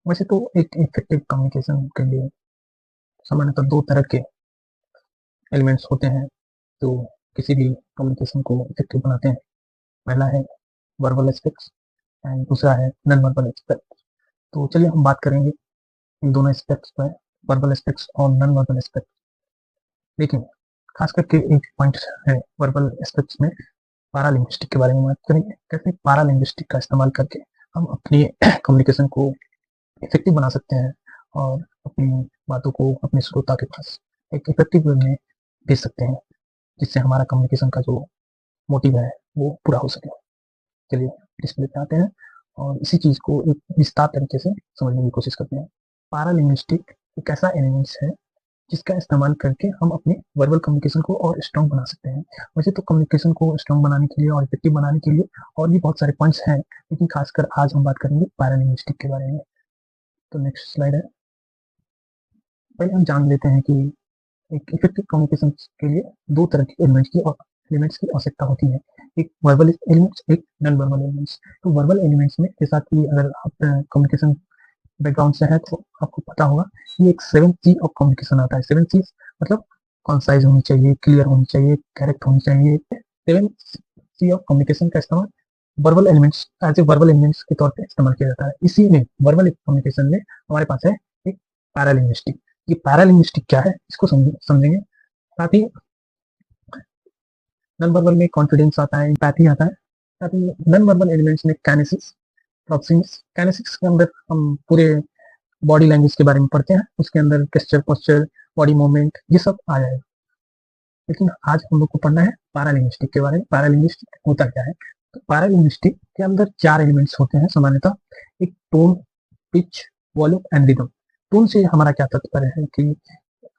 वैसे तो एक इफेक्टिव कम्युनिकेशन के लिए सामान्यतः दो तरह के एलिमेंट्स होते हैं जो किसी भी कम्युनिकेशन को इफेक्टिव बनाते हैं। पहला है वर्बल एस्पेक्ट्स एंड दूसरा है नॉन वर्बल एस्पेक्ट्स। तो चलिए हम बात करेंगे इन दोनों एस्पेक्ट्स पर, वर्बल एस्पेक्ट्स और नॉन वर्बल एस्पेक्ट्स। लेकिन खास करके एक पॉइंट है वर्बल एस्पेक्ट्स में, पैरालिंग्विस्टिक के बारे में बात करेंगे। कैसे पैरालिंग्विस्टिक का इस्तेमाल करके हम अपनी कम्युनिकेशन को इफेक्टिव बना सकते हैं और अपनी बातों को अपने श्रोता के पास एक इफेक्टिव वे में भेज सकते हैं, जिससे हमारा कम्युनिकेशन का जो मोटिव है वो पूरा हो सके। चलिए डिस्प्ले पे आते हैं और इसी चीज़ को एक विस्तार तरीके से समझने की कोशिश करते हैं। पैरालिंग्विस्टिक एक ऐसा एलिमेंट्स है जिसका इस्तेमाल करके हम अपने वर्बल कम्युनिकेशन को और स्ट्रॉन्ग बना सकते हैं। वैसे तो कम्युनिकेशन को स्ट्रॉन्ग बनाने के लिए और इफेक्टिव बनाने के लिए और भी बहुत सारे पॉइंट्स हैं, लेकिन खासकर आज हम बात करेंगे पैरालिंग्विस्टिक के बारे में। तो नेक्स्ट स्लाइड है। पहले हम जान लेते हैं कि एक इफेक्टिव कम्युनिकेशन के लिए दो तरह के एलिमेंट्स की आवश्यकता होती है। एक वर्बल एलिमेंट्स, एक नॉन वर्बल एलिमेंट्स। तो वर्बल एलिमेंट्स में जैसा कि अगर आप कम्युनिकेशन बैकग्राउंड से है तो आपको पता होगा कि एक 7C ऑफ कम्युनिकेशन आता है। 7C मतलब कॉन्साइज होनी चाहिए, क्लियर होनी चाहिए, करेक्ट होनी चाहिए। 7C ऑफ कम्युनिकेशन का इस्तेमाल verbal elements as a verbal elements के तौर पे इस्तेमाल किया जाता है। इसी में वर्बल कम्युनिकेशन में हमारे पास है एक पैरालिंग्विस्टिक। ये पैरालिंग्विस्टिक क्या है इसको समझेंगे। साथ ही नॉन वर्बल में कॉन्फिडेंस आता है, एम्पैथी आता है। साथ ही नॉन वर्बल एलिमेंट्स में काइनेसिक्स, प्रॉक्सिमिक्स। काइनेसिक्स के अंदर हम पूरे बॉडी लैंग्वेज के बारे में पढ़ते हैं, उसके अंदर गेस्चर, पोस्चर, बॉडी मूवमेंट, ये सब आ जाएगा। लेकिन आज हम लोग को पढ़ना है पैरालिंग्विस्टिक के बारे में। पैरालिंग्विस्टिक होता क्या है? तो पैरालिंग्विस्टिक के अंदर चार एलिमेंट्स होते हैं सामान्यतः। एक tone, pitch, volume and rhythm. Tone से हमारा क्या तात्पर्य है कि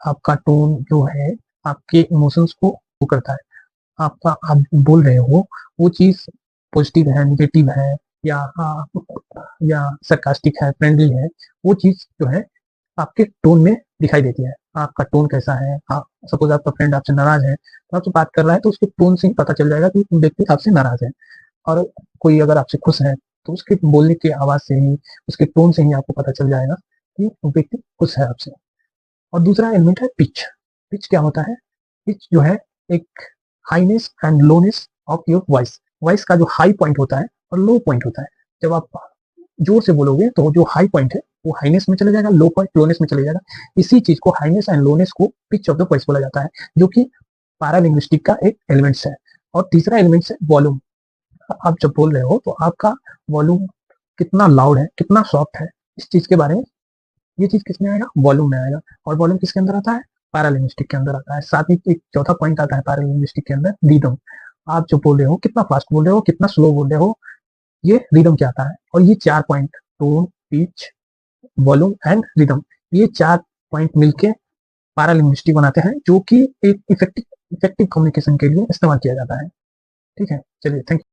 आपका टोन जो है आपके इमोशंस को वो करता है। आपका आप बोल रहे हो वो चीज पॉजिटिव है, निगेटिव है, या या सरकास्टिक है, फ्रेंडली है, वो चीज जो है आपके टोन में दिखाई देती है। आपका टोन कैसा है। आप सपोज आपका फ्रेंड आपसे नाराज है तो आपसे बात कर रहा है तो उसके टोन से ही पता चल जाएगा कि व्यक्ति आपसे नाराज है। और कोई अगर आपसे खुश है तो उसके बोलने की आवाज से ही, उसके टोन से ही आपको पता चल जाएगा कि वो व्यक्ति खुश है आपसे। और दूसरा एलिमेंट है पिच। पिच क्या होता है? पिच जो है एक highness and lowness of your voice. Voice का जो हाई पॉइंट होता है और लो पॉइंट होता है। जब आप जोर से बोलोगे तो जो हाई पॉइंट है वो हाईनेस में चले जाएगा, लो पॉइंट लोनेस में चले जाएगा। इसी चीज को हाईनेस एंड लोनेस को पिच ऑफ द वॉइस बोला जाता है, जो कि पैरालिंग्विस्टिक का एक एलिमेंट्स है। और तीसरा एलिमेंट्स है वॉल्यूम। आप जब बोल रहे हो तो आपका वॉल्यूम कितना लाउड है, कितना सॉफ्ट है, इस चीज के बारे में, ये चीज किसमें आएगा? वॉल्यूम में आएगा। और वॉल्यूम किसके अंदर आता है? पैरालिंग्विस्टिक के अंदर आता है। साथ ही एक चौथा पॉइंट आता है पैरालिंग्विस्टिक के अंदर, रिदम। आप जो बोल रहे हो, कितना फास्ट बोल रहे हो, कितना स्लो बोल रहे हो, ये रिदम क्या आता है। और ये चार point, tone, pitch, volume and rhythm, ये चार पॉइंट मिलके पैरालिंग्विस्टिक बनाते हैं, जो कि एक इफेक्टिव कम्युनिकेशन के लिए इस्तेमाल किया जाता है। ठीक है, चलिए, थैंक यू।